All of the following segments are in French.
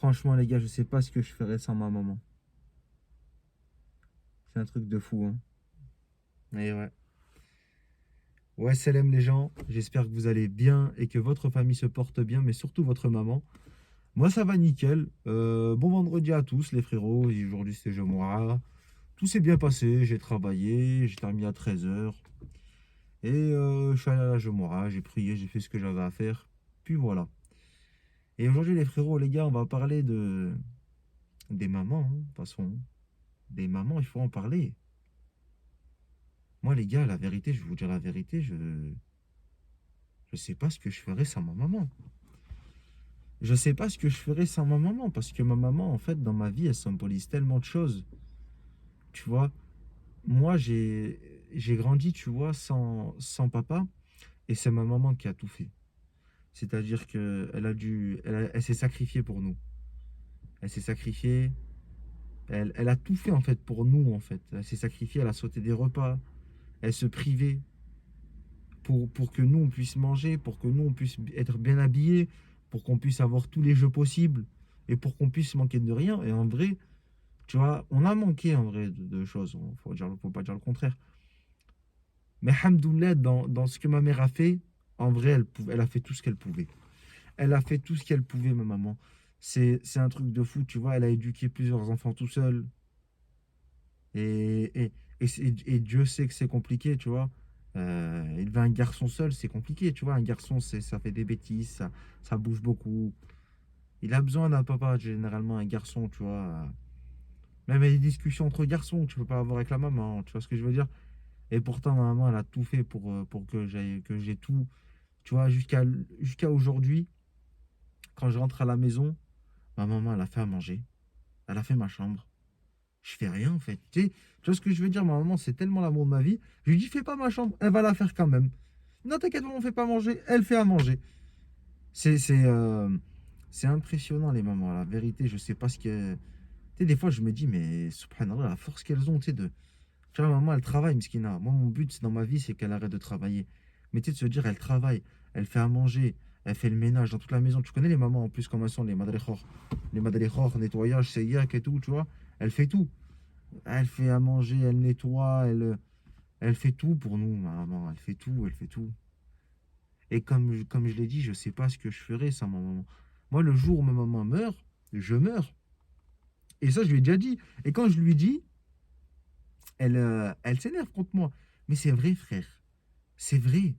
Franchement, les gars, je sais pas ce que je ferais sans ma maman. C'est un truc de fou, hein. Et ouais. Ouais, salam les gens. J'espère que vous allez bien et que votre famille se porte bien, mais surtout votre maman. Moi, ça va nickel. Bon vendredi à tous, les frérots. Et aujourd'hui, c'est Jemoura. Tout s'est bien passé. J'ai travaillé. J'ai terminé à 13 h. Et je suis allé à la Jemoura. J'ai prié. J'ai fait ce que j'avais à faire. Puis voilà. Et aujourd'hui, les frérots, les gars, on va parler des mamans, hein, de toute façon. Des mamans, il faut en parler. Moi, les gars, la vérité, je vais vous dire la vérité, je sais pas ce que je ferais sans ma maman. Je sais pas ce que je ferais sans ma maman, parce que ma maman, en fait, dans ma vie, elle symbolise tellement de choses. Tu vois, moi, j'ai grandi, tu vois, sans papa, et c'est ma maman qui a tout fait. C'est-à-dire que elle s'est sacrifiée pour nous. Elle s'est sacrifiée, elle a tout fait, en fait, pour nous, en fait. Elle s'est sacrifiée, elle a sauté des repas, elle se privait pour que nous, on puisse manger, pour que nous, on puisse être bien habillés, pour qu'on puisse avoir tous les jeux possibles, et pour qu'on puisse manquer de rien. Et en vrai, tu vois, on a manqué, en vrai, de choses. Faut pas dire le contraire. Mais hamdoulilah, dans ce que ma mère a fait, en vrai, elle a fait tout ce qu'elle pouvait. Elle a fait tout ce qu'elle pouvait, ma maman. C'est un truc de fou, tu vois. Elle a éduqué plusieurs enfants tout seul. Et Dieu sait que c'est compliqué, tu vois. Élever un garçon seul, c'est compliqué, tu vois. Un garçon, ça fait des bêtises, ça bouge beaucoup. Il a besoin d'un papa, généralement, un garçon, tu vois. Même les discussions entre garçons, tu peux pas avoir avec la maman, tu vois ce que je veux dire. Et pourtant, ma maman, elle a tout fait pour que j'ai tout, tu vois, jusqu'à aujourd'hui. Quand je rentre à la maison, ma maman, elle a fait à manger, elle a fait ma chambre. Je fais rien en fait. Tu vois ce que je veux dire, ma maman, c'est tellement l'amour de ma vie. Je lui dis, fais pas ma chambre, elle va la faire quand même. Non, t'inquiète, maman, fait pas manger, elle fait à manger. C'est c'est euh, c'est impressionnant, les mamans. La vérité, je sais pas ce que. Tu sais, des fois, je me dis, mais subhanallah, la force qu'elles ont, tu sais, de. Tu vois, maman, elle travaille, Mskina. Moi, mon but dans ma vie, c'est qu'elle arrête de travailler. Mais tu sais, de se dire, elle travaille, elle fait à manger, elle fait le ménage dans toute la maison. Tu connais les mamans en plus, comme elles sont, les madrejos. Les madrejos, nettoyage, seyak et tout, tu vois. Elle fait tout. Elle fait à manger, elle nettoie, elle fait tout pour nous, ma maman. Elle fait tout, elle fait tout. Et comme je l'ai dit, je sais pas ce que je ferais sans ma maman. Moi, le jour où ma maman meurt, je meurs. Et ça, je lui ai déjà dit. Et quand je lui dis, elle s'énerve contre moi. Mais c'est vrai, frère. C'est vrai.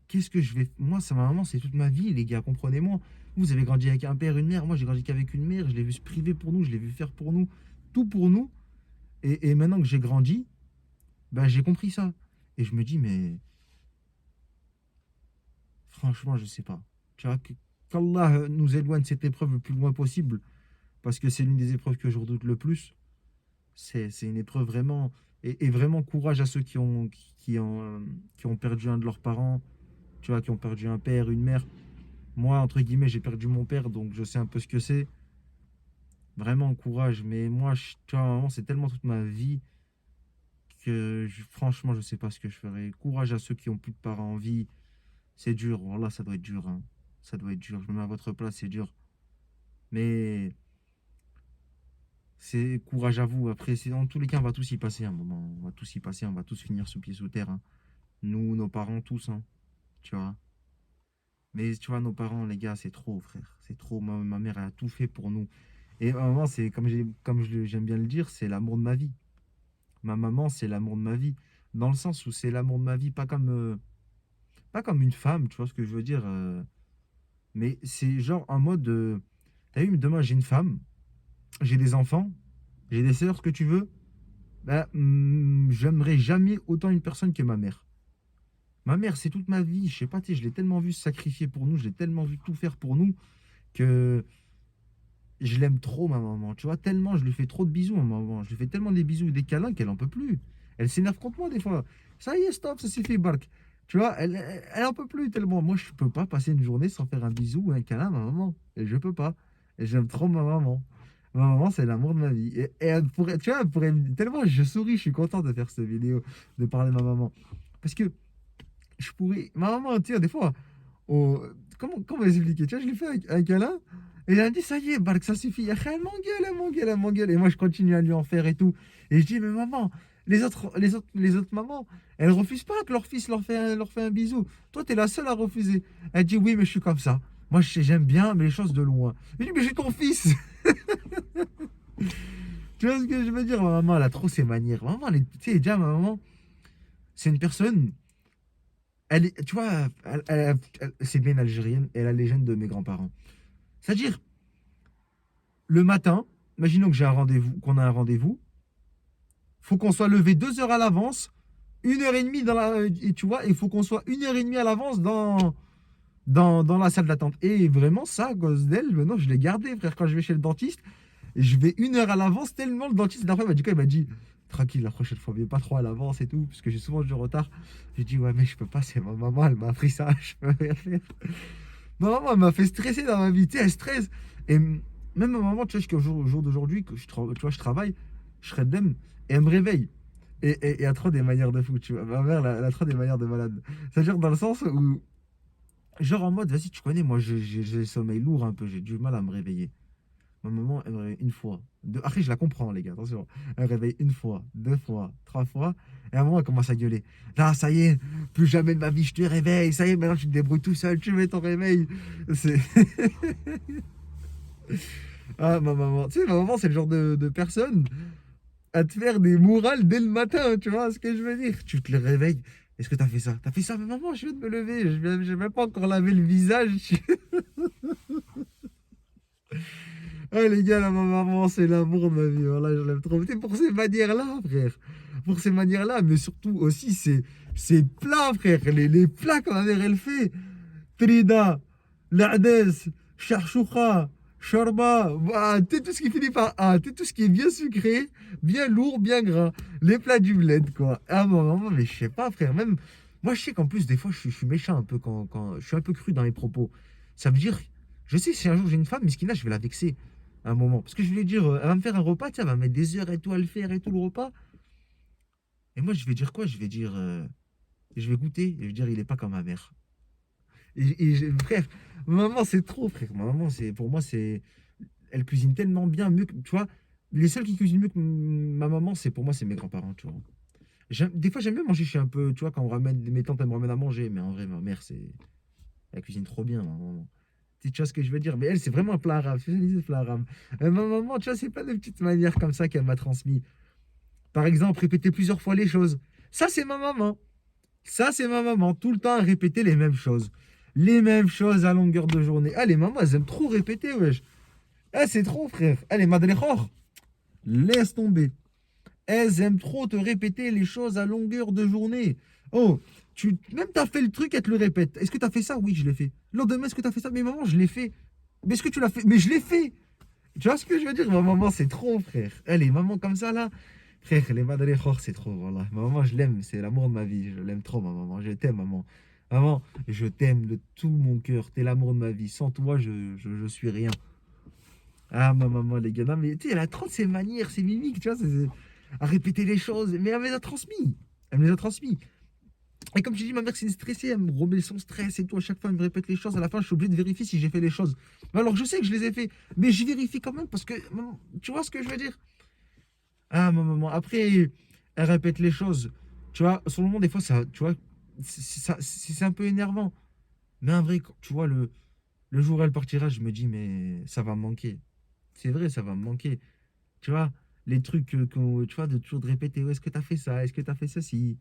Qu'est-ce que je vais. Moi, ça, ma maman, c'est toute ma vie, les gars, comprenez-moi. Vous avez grandi avec un père, une mère. Moi, j'ai grandi qu'avec une mère. Je l'ai vu se priver pour nous, je l'ai vu faire pour nous. Tout pour nous. Et maintenant que j'ai grandi, ben, j'ai compris ça. Et je me dis, mais franchement, je sais pas. Tu vois, qu'Allah nous éloigne de cette épreuve le plus loin possible, parce que c'est l'une des épreuves que je redoute le plus. C'est une épreuve vraiment. Et vraiment courage à ceux qui ont perdu un de leurs parents, tu vois, qui ont perdu un père, une mère. Moi, entre guillemets, j'ai perdu mon père, donc je sais un peu ce que c'est. Vraiment courage. Mais moi, tu vois, vraiment, c'est tellement toute ma vie que franchement, je sais pas ce que je ferais. Courage à ceux qui ont plus de parents en vie. C'est dur. Voilà, ça doit être dur, hein. Ça doit être dur. Je me mets à votre place, c'est dur. Mais c'est courage à vous. Après, dans tous les cas, on va tous y passer un moment. On va tous y passer. On va tous finir sous pied sous terre, hein. Nous, nos parents, tous, hein. Tu vois. Mais tu vois, nos parents, les gars, c'est trop, frère. C'est trop. Ma mère, elle a tout fait pour nous. Et maman, c'est j'aime bien le dire, c'est l'amour de ma vie. Ma maman, c'est l'amour de ma vie. Dans le sens où c'est l'amour de ma vie, pas comme une femme, tu vois ce que je veux dire. Mais c'est genre en mode, t'as vu, demain j'ai une femme, j'ai des enfants, j'ai des sœurs, ce que tu veux. Bah, j'aimerais jamais autant une personne que ma mère. Ma mère, c'est toute ma vie. Je sais pas, tu sais, je l'ai tellement vu se sacrifier pour nous, je l'ai tellement vu tout faire pour nous que je l'aime trop, ma maman. Tu vois, tellement, je lui fais trop de bisous, ma maman. Je lui fais tellement des bisous et des câlins qu'elle en peut plus. Elle s'énerve contre moi des fois. Ça y est, stop, ça suffit, Bark. Tu vois, elle en peut plus tellement. Moi, je peux pas passer une journée sans faire un bisou ou un câlin à ma maman. Et je peux pas. Et j'aime trop ma maman. Ma maman, c'est l'amour de ma vie. Et elle pourrait, tu vois, tellement je souris, je suis content de faire cette vidéo, de parler de ma maman. Parce que je pourrais. Ma maman, tu sais, des fois, comment expliquer? Tu vois, je lui fais un câlin. Et il a dit, ça y est, Bark, ça suffit. Elle m'engueule, elle m'engueule. Et moi, je continue à lui en faire et tout. Et je dis, mais maman, les autres mamans, elles refusent pas que leur fils leur fait un bisou. Toi, t'es la seule à refuser. Elle dit, oui, mais je suis comme ça. Moi, j'aime bien, mais les choses de loin. Je dis, mais j'ai ton fils. Tu vois ce que je veux dire? Ma maman, elle a trop ses manières. Ma maman, tu sais, déjà, ma maman, c'est une personne. Tu vois, c'est bien algérienne. Elle a les gènes de mes grands-parents. C'est-à-dire, le matin, imaginons que j'ai un rendez-vous, qu'on a un rendez-vous, faut qu'on soit levé 2 heures à l'avance, 1 heure et demie et tu vois, il faut qu'on soit 1 heure et demie à l'avance dans la salle d'attente. Et vraiment, ça, à cause d'elle, maintenant, je l'ai gardé, frère, quand je vais chez le dentiste, je vais 1 heure à l'avance, tellement le dentiste, d'après, il m'a dit, tranquille, la prochaine fois, viens pas trop à l'avance et tout, parce que j'ai souvent du retard. J'ai dit, ouais, mais je peux pas, c'est ma maman, elle m'a appris ça, je peux rien faire. Ma maman, elle m'a fait stresser dans ma vie, tu sais, elle stresse. Et même ma maman, tu vois, jusqu'au jour d'aujourd'hui, que tu vois, je travaille, je serais dem, et elle me réveille. Et elle a trop des manières de fou, tu vois. Ma mère, elle a trop des manières de malade. C'est-à-dire dans le sens où, genre en mode, vas-y, tu connais, moi, j'ai le sommeil lourd un peu, j'ai du mal à me réveiller. Ma maman, elle me réveille une fois. Après, je la comprends, les gars, attention. Elle me réveille une fois, 2 fois, 3 fois. Et à un moment, elle commence à gueuler. Là, ça y est, plus jamais de ma vie, je te réveille. Ça y est, maintenant, tu te débrouilles tout seul, tu mets ton réveil. C'est. Ah, ma maman. Tu sais, ma maman, c'est le genre de personne à te faire des morales dès le matin, tu vois ce que je veux dire? Tu te le réveilles. Est-ce que t'as fait ça? T'as fait ça, mais maman, je viens de me lever. J'ai même pas encore lavé le visage. Ah les gars, là, ma maman, c'est l'amour de ma vie. Voilà, je l'aime trop. C'est pour ces manières-là, frère. Pour ces manières-là, mais surtout aussi ces plats, frère. Les plats que ma mère, elle fait. Trida, l'adès, charchoucha, shorba. Bah, tout ce qui finit par A. Tout ce qui est bien sucré, bien lourd, bien gras. Les plats du bled, quoi. Ah, ma maman, mais je sais pas, frère. Même, moi, je sais qu'en plus, des fois, je suis méchant un peu quand je suis un peu cru dans mes propos. Ça veut dire, je sais, si un jour j'ai une femme, Miskina, je vais la vexer à un moment. Parce que je vais lui dire, elle va me faire un repas, tu sais, elle va mettre des heures et tout à le faire et tout le repas. Et moi, je vais dire quoi? Je vais dire, je vais goûter et je vais dire, il est pas comme ma mère. Frère, ma maman, c'est trop, frère. Ma maman, pour moi, elle cuisine tellement bien, mieux que, tu vois, les seuls qui cuisinent mieux que ma maman, pour moi, c'est mes grands-parents, tu vois. Des fois, j'aime bien manger chez un peu, tu vois, quand on ramène, mes tantes, elles me ramènent à manger, mais en vrai, ma mère, elle cuisine trop bien, ma maman. Tu vois ce que je veux dire? Mais elle, c'est vraiment un plat arabe, spécialisé plat arabe. Ma maman, tu vois, c'est pas de petites manières comme ça qu'elle m'a transmis. Par exemple, répéter plusieurs fois les choses. Ça, c'est ma maman. Ça, c'est ma maman. Tout le temps à répéter les mêmes choses. Les mêmes choses à longueur de journée. Ah, les mamans, elles aiment trop répéter, wesh. Ah, c'est trop, frère. Ah, les madrechor, laisse tomber. Elles aiment trop te répéter les choses à longueur de journée. Oh, même t'as fait le truc, elle te le répète. Est-ce que t'as fait ça? Oui, je l'ai fait. Le lendemain, est-ce que t'as fait ça? Mais maman, je l'ai fait. Mais est-ce que tu l'as fait? Mais je l'ai fait. Tu vois ce que je veux dire? Ma maman, c'est trop, frère. Elle est maman comme ça, là. Frère, les madrechor, c'est trop, voilà. Ma maman, je l'aime. C'est l'amour de ma vie. Je l'aime trop, ma maman. Je t'aime, maman. Maman, je t'aime de tout mon cœur. T'es l'amour de ma vie. Sans toi, je suis rien. Ah, ma maman, les gars. Non, mais tu sais, elle a trop de ses manières, ses mimiques, tu vois, à répéter les choses. Mais elle me les a transmis. Elle me les a transmis. Et comme je dis, ma mère, c'est une stressée. Elle me remet son stress et tout. À chaque fois, elle me répète les choses. À la fin, je suis obligé de vérifier si j'ai fait les choses. Alors, je sais que je les ai fait. Mais je vérifie quand même parce que, tu vois ce que je veux dire? Ah, ma maman. Après, elle répète les choses. Tu vois, sur le moment, des fois, ça, tu vois, c'est un peu énervant. Mais en vrai, tu vois, le jour où elle partira, je me dis, mais ça va me manquer. C'est vrai, ça va me manquer. Tu vois, les trucs, tu vois, de toujours de répéter, est-ce que tu as fait ça? Est-ce que tu as fait ceci?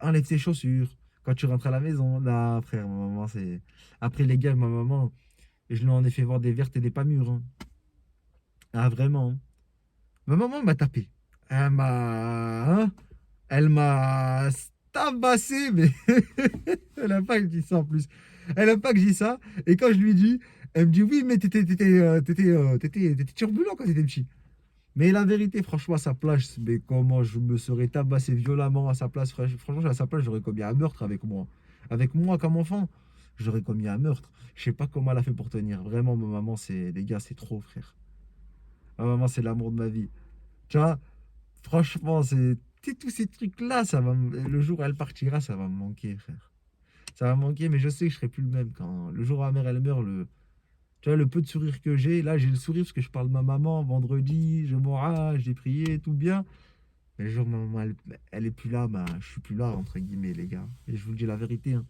Enlève tes chaussures quand tu rentres à la maison. Non, frère, ma maman, c'est. Après, les gars, ma maman, je lui en ai fait voir des vertes et des pas mûres, hein. Ah, vraiment, hein. Ma maman m'a tapé. Elle m'a. Hein, elle m'a tabassé, mais elle n'a pas que je dise ça en plus. Elle n'a pas que je dise ça. Et quand je lui dis, elle me dit oui, mais t'étais turbulent quand t'étais petit. Mais la vérité, franchement, à sa place, mais comment je me serais tabassé violemment à sa place, franchement, à sa place, j'aurais commis un meurtre avec moi. Avec moi comme enfant, j'aurais commis un meurtre. Je sais pas comment elle a fait pour tenir. Vraiment, ma maman, les gars, c'est trop, frère. Ma maman, c'est l'amour de ma vie. Tu vois, franchement, tous ces trucs-là, le jour où elle partira, ça va me manquer, frère. Ça va me manquer, mais je sais que je serai plus le même quand le jour où ma mère elle meurt, Tu vois, le peu de sourire que j'ai, là, j'ai le sourire parce que je parle de ma maman vendredi, je m'enrage, j'ai prié, tout bien. Mais le jour où ma maman, elle est plus là, bah, je suis plus là, entre guillemets, les gars. Et je vous le dis la vérité, hein.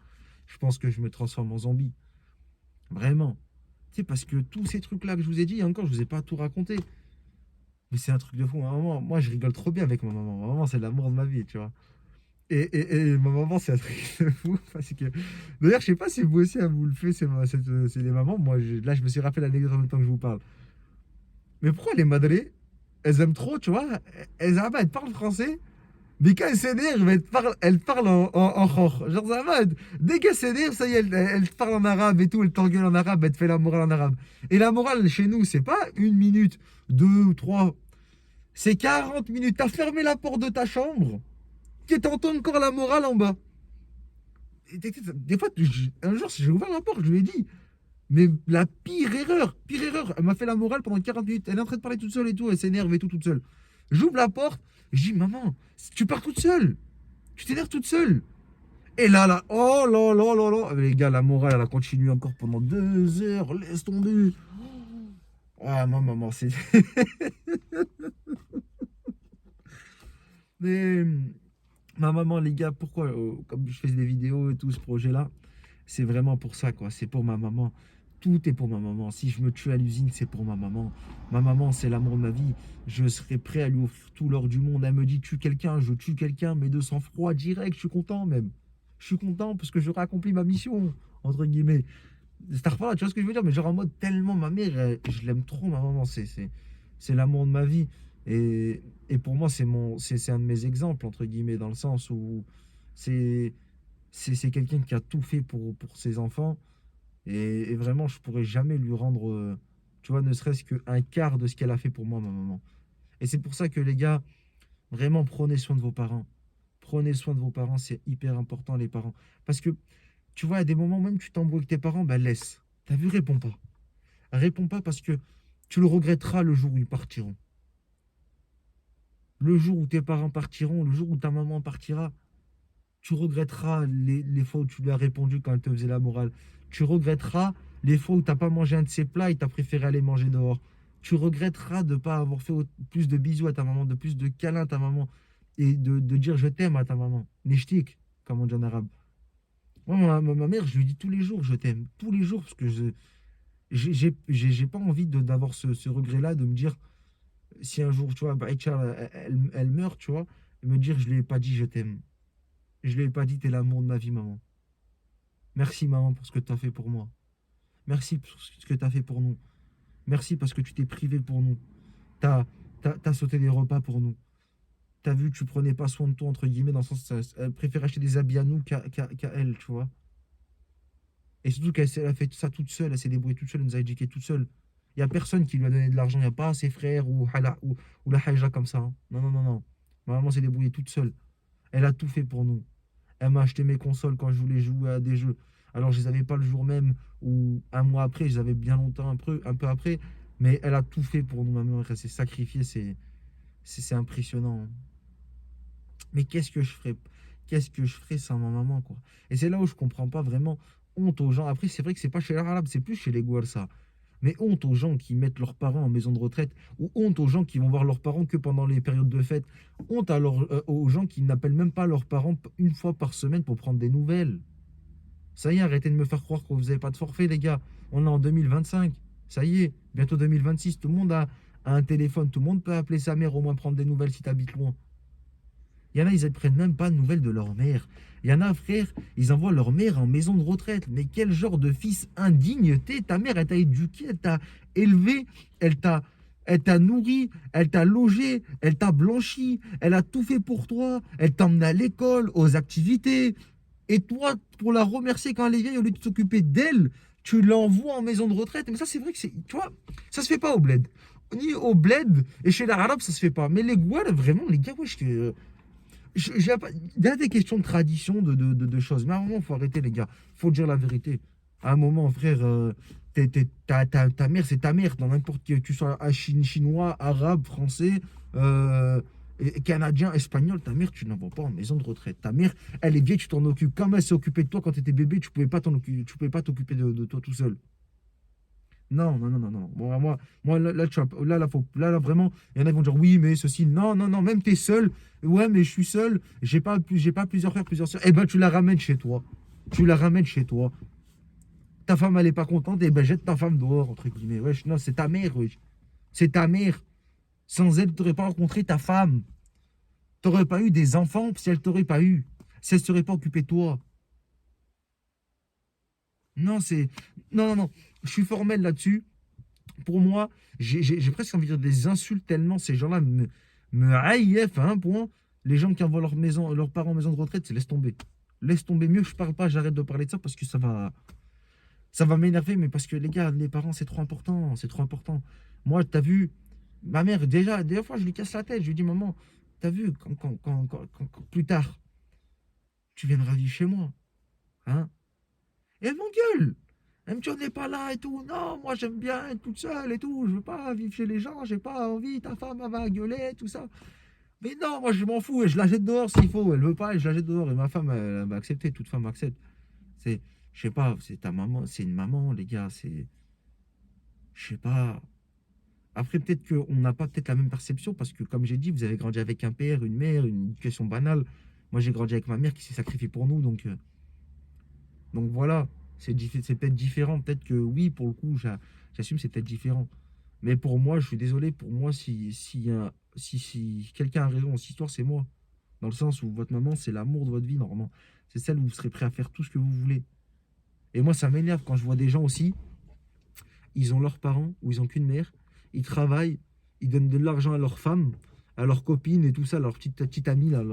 Je pense que je me transforme en zombie. Vraiment. Tu sais, parce que tous ces trucs-là que je vous ai dit, encore, je vous ai pas tout raconté. Mais c'est un truc de fou. Ma maman, moi, je rigole trop bien avec ma maman. Ma maman, c'est l'amour de ma vie, tu vois. Et ma maman, c'est un truc de fou. Parce que... D'ailleurs, je sais pas si vous aussi, hein, vous le faites, c'est les mamans. Moi, là, je me suis rappelé l'anecdote en même temps que je vous parle. Mais pourquoi les madrés, elles aiment trop, tu vois, elles parlent français, mais quand elles s'énervent, elles parlent en khor. Genre, ça va, dès qu'elles s'énervent, ça y est, elles te parlent en arabe et tout, elles t'engueulent en arabe, elles te font la morale en arabe. Et la morale, chez nous, c'est pas une minute, deux ou trois, c'est 40 minutes. T'as fermé la porte de ta chambre, tu t'entends encore la morale en bas. Des fois, un jour, si j'ai ouvert la porte, je lui ai dit, mais la pire erreur, elle m'a fait la morale pendant 40 minutes. Elle est en train de parler toute seule et tout, elle s'énerve et tout toute seule. J'ouvre la porte, je dis, maman, tu pars toute seule, tu t'énerves toute seule. Et là, oh là là là là, les gars, la morale, elle a continué encore pendant 2 heures, laisse tomber. Ah, maman, c'est. Mais ma maman, les gars, pourquoi, comme je fais des vidéos et tout, ce projet-là, c'est vraiment pour ça, quoi. C'est pour ma maman. Tout est pour ma maman. Si je me tue à l'usine, c'est pour ma maman. Ma maman, c'est l'amour de ma vie. Je serai prêt à lui offrir tout l'or du monde. Elle me dit, tue quelqu'un, je tue quelqu'un, mais de sang-froid direct, je suis content même. Je suis content parce que j'aurai accompli ma mission, entre guillemets. Starfall, tu vois ce que je veux dire? Mais genre en mode tellement ma mère, je l'aime trop, ma maman. C'est l'amour de ma vie. Et pour moi, c'est un de mes exemples, entre guillemets, dans le sens où c'est c'est quelqu'un qui a tout fait pour ses enfants. Et vraiment, je pourrais jamais lui rendre, tu vois, ne serait-ce qu'un quart de ce qu'elle a fait pour moi, ma maman. Et c'est pour ça que les gars, vraiment, prenez soin de vos parents. Prenez soin de vos parents, c'est hyper important, les parents. Parce que, tu vois, à des moments, même tu t'embrouilles avec tes parents, bah laisse. T'as vu, réponds pas. Réponds pas parce que tu le regretteras le jour où ils partiront. Le jour où tes parents partiront, le jour où ta maman partira, tu regretteras les fois où tu lui as répondu quand elle te faisait la morale. Tu regretteras les fois où tu n'as pas mangé un de ses plats et tu as préféré aller manger dehors. Tu regretteras de ne pas avoir fait plus de bisous à ta maman, de plus de câlins à ta maman et de dire je t'aime à ta maman. Nishtik, comme on dit en arabe. Moi, ma mère, je lui dis tous les jours je t'aime. Tous les jours parce que j'ai pas envie d'avoir ce regret-là, de me dire si un jour, tu vois, Baïchar, elle meurt, tu vois, me dire je lui ai pas dit je t'aime. Je lui ai pas dit t'es l'amour de ma vie, maman. Merci, maman, pour ce que tu as fait pour moi. Merci pour ce que tu as fait pour nous. Merci parce que tu t'es privé pour nous. Tu as sauté des repas pour nous. Tu as vu, tu prenais pas soin de toi, entre guillemets, dans le sens, elle préfère acheter des habits à nous qu'à elle, tu vois. Et surtout qu'elle a fait ça toute seule, elle s'est débrouillée toute seule, elle nous a éduqués toute seule. Il n'y a personne qui lui a donné de l'argent, il n'y a pas ses frères ou la haja comme ça, hein. Non, non, non, non. Ma maman s'est débrouillée toute seule. Elle a tout fait pour nous. Elle m'a acheté mes consoles quand je voulais jouer à des jeux. Alors, je les avais pas le jour même ou un mois après, je les avais bien longtemps, un peu après. Mais elle a tout fait pour nous, ma mère. Elle s'est sacrifiée, c'est impressionnant, hein. Mais qu'est-ce que je ferais? Qu'est-ce que je ferais sans ma maman, quoi? Et c'est là où je comprends pas vraiment. Honte aux gens. Après, c'est vrai que c'est pas chez l'arabe, c'est plus chez les Gouals, ça. Mais honte aux gens qui mettent leurs parents en maison de retraite, ou honte aux gens qui vont voir leurs parents que pendant les périodes de fête. Honte aux gens qui n'appellent même pas leurs parents une fois par semaine pour prendre des nouvelles. Ça y est, arrêtez de me faire croire que vous n'avez pas de forfait, les gars. On est en 2025. Ça y est, bientôt 2026. Tout le monde a un téléphone. Tout le monde peut appeler sa mère, au moins prendre des nouvelles si tu habites loin. Il y en a, ils ne prennent même pas de nouvelles de leur mère. Il y en a, frère, ils envoient leur mère en maison de retraite. Mais quel genre de fils indigne t'es? Ta mère, elle t'a éduqué, elle t'a élevé, elle t'a, elle t'a nourri, elle t'a logé, elle t'a blanchi, elle a tout fait pour toi, elle t'a emmené à l'école, aux activités. Et toi, pour la remercier quand elle est vieille, au lieu de s'occuper d'elle, tu l'envoies en maison de retraite. Mais ça, c'est vrai que c'est, tu vois, ça se fait pas au bled. Ni au bled, et chez l'arabe, ça se fait pas. Mais les Gouals, vraiment, les gars, wesh, il y a des questions de tradition, de choses. Mais à un moment, il faut arrêter, les gars. Il faut dire la vérité. À un moment, frère, ta mère, c'est ta mère. Dans n'importe que tu sois chinois, arabe, français, canadien, espagnol, ta mère, tu ne l'envoies pas en maison de retraite. Ta mère, elle est vieille, tu t'en occupes. Comme elle s'est occupée de toi quand tu étais bébé, tu pouvais pas t'occuper de toi tout seul. Non, non, non, non, non. Moi là, là, vraiment, il y en a qui vont dire oui, mais ceci. Non, non, non, même t'es seul. Ouais, mais je suis seul. J'ai pas plusieurs frères, plusieurs sœurs. Eh ben, tu la ramènes chez toi. Tu la ramènes chez toi. Ta femme, elle est pas contente. Eh ben, jette ta femme dehors, entre guillemets. Wesh, non, c'est ta mère, wesh. C'est ta mère. Sans elle, t'aurais pas rencontré ta femme. T'aurais pas eu des enfants si elle t'aurait pas eu. Si elle serait pas occupée de toi. Non, c'est. Non, non, non. Je suis formel là-dessus. Pour moi, j'ai presque envie de dire des insultes tellement ces gens-là me haïssent à un point. Les gens qui envoient leur maison, leurs parents en maison de retraite, c'est laisse tomber. Laisse tomber. Mieux que je parle pas, j'arrête de parler de ça parce que ça va m'énerver. Mais parce que les gars, les parents, c'est trop important. C'est trop important. Moi, t'as vu, ma mère, déjà, des fois, je lui casse la tête. Je lui dis, maman, t'as vu, plus tard, tu viendras vivre chez moi. Hein? Et elle m'engueule. Elle me dit, on n'est pas là et tout. Non, moi j'aime bien être toute seule et tout. Je veux pas vivre chez les gens. J'ai pas envie. Ta femme, elle va gueuler, tout ça. Mais non, moi je m'en fous et je la jette dehors s'il faut. Elle veut pas et je la jette dehors. Et ma femme, elle va accepter. Toute femme accepte. C'est, je sais pas, c'est ta maman. C'est une maman, les gars. C'est, je sais pas. Après, peut-être qu'on n'a pas peut-être la même perception parce que, comme j'ai dit, vous avez grandi avec un père, une mère, une éducation banale. Moi, j'ai grandi avec ma mère qui s'est sacrifiée pour nous. Donc voilà, c'est peut-être différent. Peut-être que oui, pour le coup, j'assume, c'est peut-être différent. Mais pour moi, je suis désolé, pour moi, si quelqu'un a raison dans cette histoire, c'est moi. Dans le sens où votre maman, c'est l'amour de votre vie, normalement. C'est celle où vous serez prêt à faire tout ce que vous voulez. Et moi, ça m'énerve quand je vois des gens aussi, ils ont leurs parents, ou ils ont qu'une mère, ils travaillent, ils donnent de l'argent à leurs femmes, à leurs copines et tout ça, leur petite amie, là,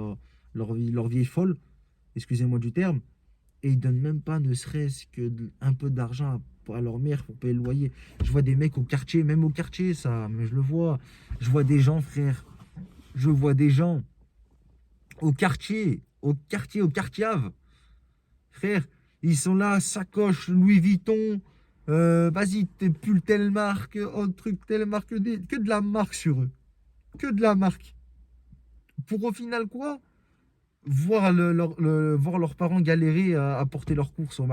leur vieille folle, excusez-moi du terme, et ils donnent même pas ne serait-ce que un peu d'argent à leur mère pour payer le loyer. Je vois des mecs au quartier, même au quartier, ça, mais je le vois. Je vois des gens, frère. Je vois des gens au quartier Ave. Frère, ils sont là, sacoche Louis Vuitton. Vas-y, t'es pull telle marque, autre truc, telle marque, que de la marque sur eux. Que de la marque. Pour au final quoi? Voir leurs parents galérer à porter leurs courses au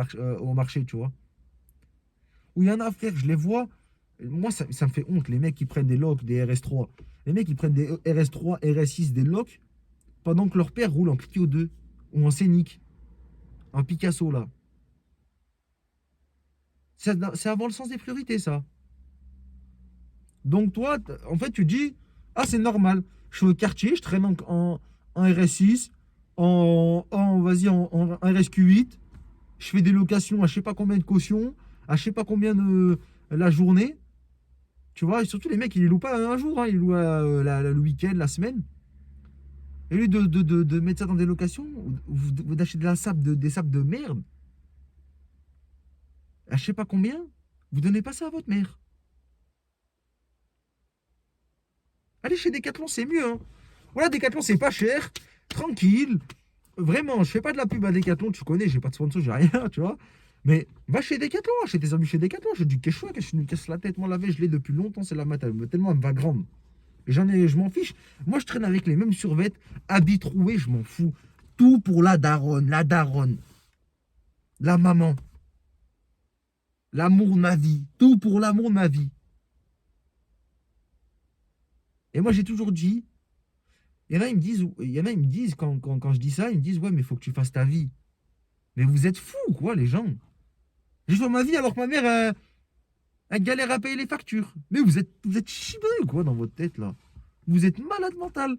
marché, tu vois. Où il y en a, frère, je les vois. Moi, ça me fait honte, les mecs qui prennent des locs, des RS3. Les mecs qui prennent des RS3, RS6, des locs, pendant que leur père roule en Clio 2 ou en Scénic, en Picasso, là. C'est avoir le sens des priorités, ça. Donc, toi, en fait, tu dis, ah, c'est normal. Je suis au quartier, je traîne en RS6, vas-y, en RSQ8. Je fais des locations à je sais pas combien de caution, à je sais pas combien de la journée. Tu vois, et surtout les mecs, ils les louent pas un jour, hein, ils louent le week-end, la semaine. Et lui de mettre ça dans des locations, ou d'acheter des sables de merde, à je sais pas combien, vous donnez pas ça à votre mère. Allez chez Decathlon, c'est mieux. Hein. Voilà, Decathlon, c'est pas cher, tranquille. Vraiment, je fais pas de la pub à Decathlon, tu connais, j'ai pas de sponsor, j'ai rien, tu vois. Mais va chez Decathlon, achète tes habits chez Decathlon. Je dis, qu'est-ce que je me casse la tête, moi la veille, je l'ai depuis longtemps, c'est la matin, tellement elle me va grande. Et je m'en fiche. Moi, je traîne avec les mêmes survêtements, habits troués, je m'en fous. Tout pour la daronne, la maman, l'amour de ma vie. Tout pour l'amour de ma vie. Et moi, j'ai toujours dit, il y en a, ils me disent quand je dis ça, ils me disent, ouais, mais il faut que tu fasses ta vie. Mais vous êtes fous, quoi, les gens. Je fais ma vie alors que ma mère, elle galère à payer les factures. Mais vous êtes chibrés, quoi, dans votre tête, là. Vous êtes malade mental.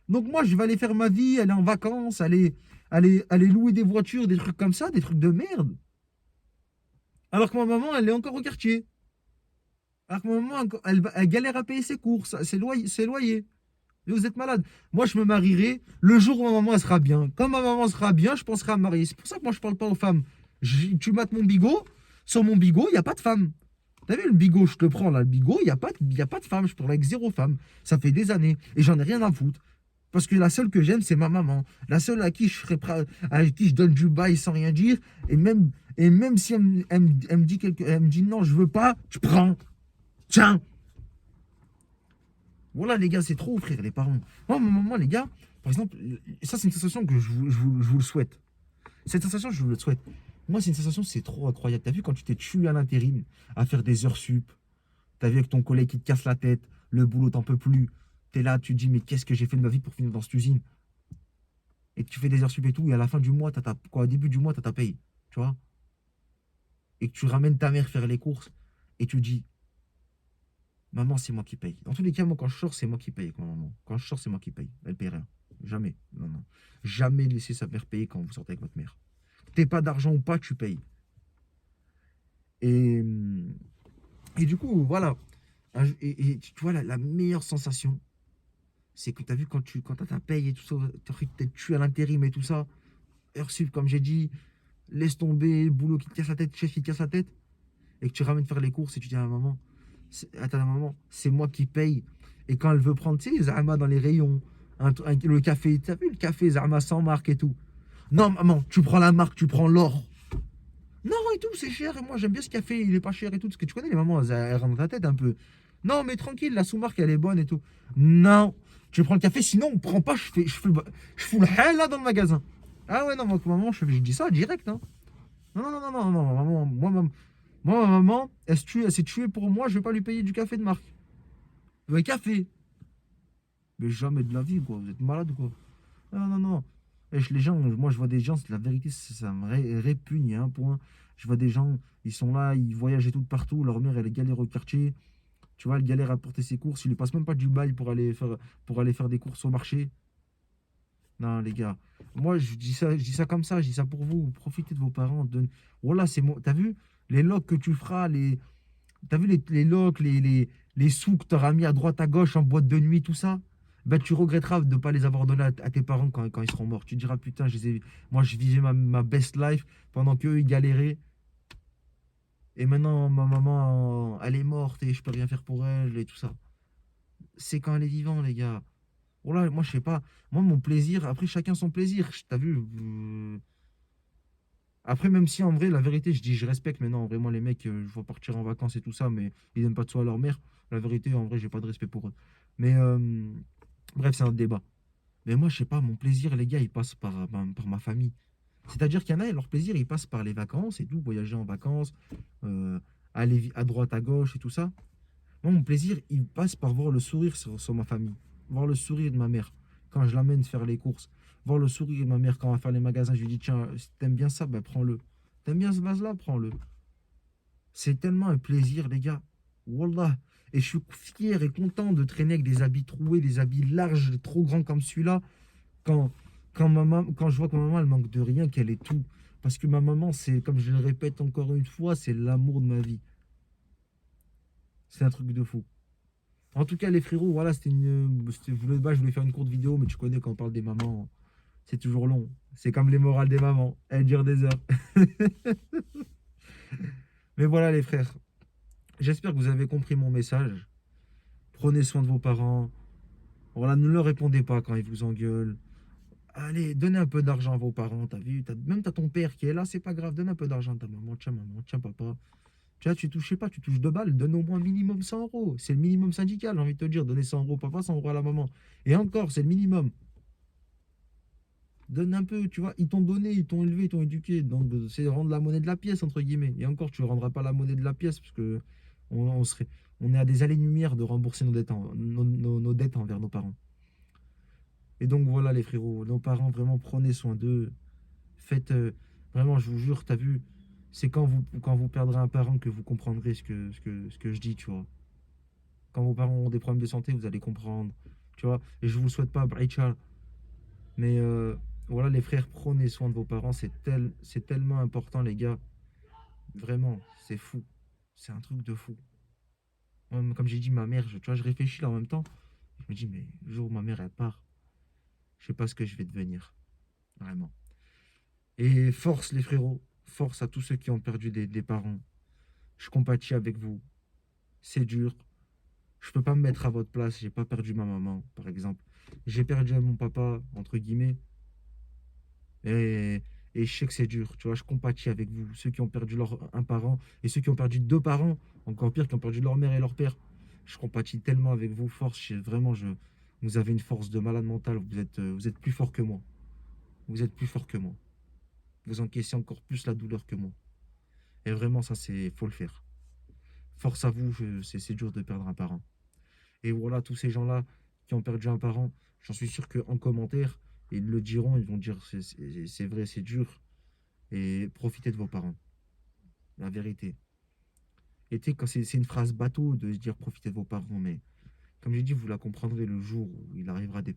Donc moi, je vais aller faire ma vie, aller en vacances, aller louer des voitures, des trucs comme ça, des trucs de merde. Alors que ma maman, elle est encore au quartier. Alors que ma maman, elle galère à payer ses courses, ses loyers. Et vous êtes malade. Moi, je me marierai le jour où ma maman elle sera bien. Quand ma maman sera bien, je penserai à me marier. C'est pour ça que moi, je parle pas aux femmes. Tu mates mon bigot. Sur mon bigot, il n'y a pas de femme. T'as vu le bigot, je te prends là, le bigot, y a pas de femme. Je parle avec zéro femme. Ça fait des années. Et j'en ai rien à foutre. Parce que la seule que j'aime, c'est ma maman. La seule à qui je serais prêt, à qui je donne du bail sans rien dire. Et même si elle me dit non, je veux pas, tu prends. Tiens. Voilà, les gars, c'est trop, frère, les parents. Moi, les gars, par exemple, ça, c'est une sensation que je vous le souhaite. Cette sensation, je vous le souhaite. Moi, c'est une sensation, c'est trop incroyable. T'as vu quand tu t'es tué à l'intérim, à faire des heures sup, T'as vu avec ton collègue qui te casse la tête, le boulot t'en peux plus. T'es là, tu te dis, mais qu'est-ce que j'ai fait de ma vie pour finir dans cette usine? Et que tu fais des heures sup et tout, et à la fin du mois, quoi, au début du mois, t'as ta paye, tu vois? Et que tu ramènes ta mère faire les courses, et tu dis, maman, c'est moi qui paye. Dans tous les cas, moi, quand je sors, c'est moi qui paye avec ma maman. Quand je sors, c'est moi qui paye. Elle paye rien. Jamais. Non, non. Jamais laisser sa mère payer quand vous sortez avec votre mère. T'aies pas d'argent ou pas, tu payes. Et, et du coup, voilà. Et tu vois, la meilleure sensation, c'est que tu as vu quand tu as ta paye et tout ça, tu as peut-être tué à l'intérim et tout ça, heure sup, comme j'ai dit, laisse tomber, boulot qui te casse la tête, chef qui te casse la tête, et que tu ramènes faire les courses et tu dis à la maman, à ta maman, c'est moi qui paye. Et quand elle veut prendre, tu sais, les Zama dans les rayons, le café, tu as vu le café Zama sans marque et tout. Non, maman, tu prends la marque, tu prends l'or. Non, et tout, c'est cher. Et moi, j'aime bien ce café, il est pas cher et tout. Parce que tu connais les mamans, elles rentrent dans ta tête un peu. Non, mais tranquille, la sous-marque, elle est bonne et tout. Non, tu prends le café, sinon, on prend pas, je fous le hell là dans le magasin. Ah ouais, non, moi, maman, je dis ça direct. Hein. Non, non, non, non, non, non, maman, moi, ma maman, elle s'est tuée pour moi, je vais pas lui payer du café de marque. Le café. Mais jamais de la vie, quoi. Vous êtes malade, quoi. Non, non, non. Les gens, moi, je vois des gens, la vérité, ça me répugne à un point. Je vois des gens, ils sont là, ils voyagent et tout de partout. Leur mère, elle est galère au quartier. Tu vois, elle galère à porter ses courses. Il lui passe même pas du bail pour aller faire des courses au marché. Non, les gars. Moi, je dis ça comme ça. Je dis ça pour vous. Profitez de vos parents. Voilà, c'est moi. T'as vu les locs que tu feras, t'as vu les locs, les sous que tu auras mis à droite, à gauche, en boîte de nuit, tout ça? Ben, tu regretteras de ne pas les avoir donnés à tes parents quand ils seront morts. Tu te diras, putain, moi, je vivais ma best life pendant qu'eux, ils galéraient. Et maintenant, ma maman, elle est morte et je peux rien faire pour elle et tout ça. C'est quand elle est vivante, les gars. Voilà, moi, je sais pas. Moi, mon plaisir, après, chacun son plaisir. T'as vu après, même si en vrai, la vérité, je dis, je respecte maintenant. Vraiment, les mecs, je vois partir en vacances et tout ça, mais ils donnent pas de soi à leur mère. La vérité, en vrai, j'ai pas de respect pour eux. Mais bref, c'est un débat. Mais moi, je sais pas, mon plaisir, les gars, il passe par ma famille. C'est-à-dire qu'il y en a, leur plaisir, il passe par les vacances et tout, voyager en vacances, euh, aller à droite, à gauche et tout ça. Moi, mon plaisir, il passe par voir le sourire sur ma famille, voir le sourire de ma mère quand je l'amène faire les courses, voir le sourire de ma mère quand on va faire les magasins. Je lui dis, tiens, si t'aimes bien ça, ben prends-le. T'aimes bien ce vase-là, prends-le. C'est tellement un plaisir, les gars. Wallah. Et je suis fier et content de traîner avec des habits troués, des habits larges, trop grands comme celui-là, quand, quand je vois que ma maman, elle manque de rien, qu'elle est tout. Parce que ma maman, c'est, comme je le répète encore une fois, c'est l'amour de ma vie. C'est un truc de fou. En tout cas, les frérots, voilà, je voulais faire une courte vidéo, mais tu connais, quand on parle des mamans, c'est toujours long. C'est comme les morales des mamans, elles durent des heures. Mais voilà, les frères, j'espère que vous avez compris mon message. Prenez soin de vos parents. Voilà, ne leur répondez pas quand ils vous engueulent. Allez, donnez un peu d'argent à vos parents, t'as vu, même t'as ton père qui est là, c'est pas grave, donne un peu d'argent à ta maman, tiens papa. Tu vois, tu touches, je sais pas, tu touches 2 balles, donne au moins minimum 100 euros. C'est le minimum syndical, j'ai envie de te dire. Donner 100 euros au papa, 100 euros à la maman. Et encore, c'est le minimum. Donne un peu, tu vois. Ils t'ont donné, ils t'ont élevé, ils t'ont éduqué. Donc, c'est rendre la monnaie de la pièce, entre guillemets. Et encore, tu ne rendras pas la monnaie de la pièce, parce que on serait, on est à des années-lumière de rembourser nos dettes, nos dettes envers nos parents. Et donc, voilà, les frérots, nos parents, vraiment, prenez soin d'eux. Faites, vraiment, je vous jure, t'as vu, c'est quand vous perdrez un parent que vous comprendrez ce que je dis, tu vois. Quand vos parents ont des problèmes de santé, vous allez comprendre. Tu vois, et je vous le souhaite pas, Brichal. Mais voilà, les frères, prenez soin de vos parents. C'est tellement important, les gars. Vraiment, c'est fou. C'est un truc de fou. Moi, comme j'ai dit, ma mère, tu vois, je réfléchis là en même temps. Je me dis, mais le jour où ma mère, elle part, je sais pas ce que je vais devenir. Vraiment. Et force, les frérots. Force à tous ceux qui ont perdu des parents. Je compatis avec vous. C'est dur. Je peux pas me mettre à votre place. J'ai pas perdu ma maman, par exemple. J'ai perdu mon papa, entre guillemets. Et, et je sais que c'est dur. Tu vois, je compatis avec vous. Ceux qui ont perdu un parent et ceux qui ont perdu 2 parents. Encore pire, qui ont perdu leur mère et leur père. Je compatis tellement avec vous. Force, vraiment, vous avez une force de malade mental. Vous êtes plus fort que moi. Vous êtes plus fort que moi. Vous encaissez encore plus la douleur que moi. Et vraiment, ça, faut le faire. Force à vous, c'est dur de perdre un parent. Et voilà, tous ces gens-là qui ont perdu un parent, j'en suis sûr qu'en commentaire, ils le diront, ils vont dire c'est vrai, c'est dur. Et profitez de vos parents, la vérité. Et tu sais, quand c'est une phrase bateau de se dire profitez de vos parents, mais comme j'ai dit, vous la comprendrez le jour où où il arrivera des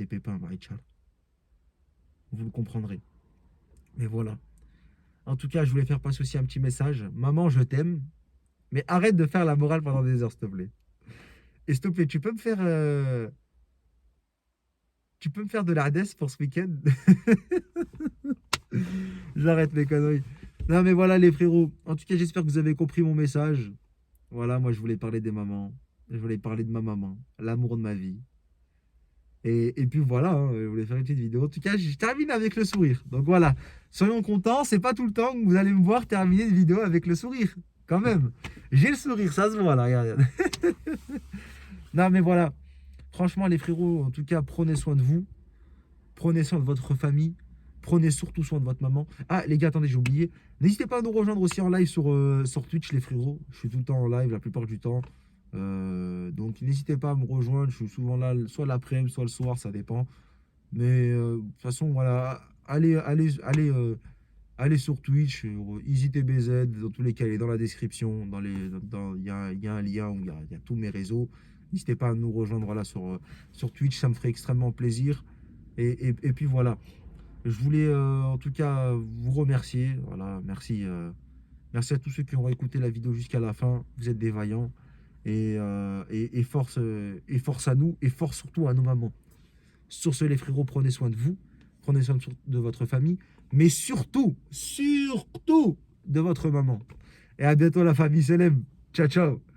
pépins, Marie-Tchal. Vous le comprendrez. Mais voilà. En tout cas, je voulais faire passer aussi un petit message. Maman, je t'aime, mais arrête de faire la morale pendant des heures, s'il te plaît. Et s'il te plaît, tu peux me faire de l'Hadès pour ce week-end. J'arrête mes conneries. Non, mais voilà, les frérots. En tout cas, j'espère que vous avez compris mon message. Voilà, moi, je voulais parler des mamans. Je voulais parler de ma maman, l'amour de ma vie. Et puis voilà, hein, je voulais faire une petite vidéo. En tout cas, je termine avec le sourire. Donc voilà, soyons contents. C'est pas tout le temps que vous allez me voir terminer une vidéo avec le sourire. Quand même. J'ai le sourire, ça se voit là, regarde. Non, mais voilà. Franchement, les frérots, en tout cas, prenez soin de vous. Prenez soin de votre famille. Prenez surtout soin de votre maman. Ah, les gars, attendez, j'ai oublié. N'hésitez pas à nous rejoindre aussi en live sur Twitch, les frérots. Je suis tout le temps en live, la plupart du temps. Donc, n'hésitez pas à me rejoindre. Je suis souvent là, soit l'après-midi, soit le soir, ça dépend. Mais de toute façon, voilà. Allez sur Twitch, sur EasyTBZ. Dans tous les cas, il est dans la description. Il y a un lien où il y a tous mes réseaux. N'hésitez pas à nous rejoindre voilà, sur Twitch, ça me ferait extrêmement plaisir. Et puis voilà. Je voulais en tout cas vous remercier. Voilà, merci à tous ceux qui ont écouté la vidéo jusqu'à la fin. Vous êtes des vaillants. Et force à nous, et force surtout à nos mamans. Sur ce, les frérots, prenez soin de vous, prenez soin de votre famille, mais surtout, surtout de votre maman. Et à bientôt la famille Selem. Ciao, ciao.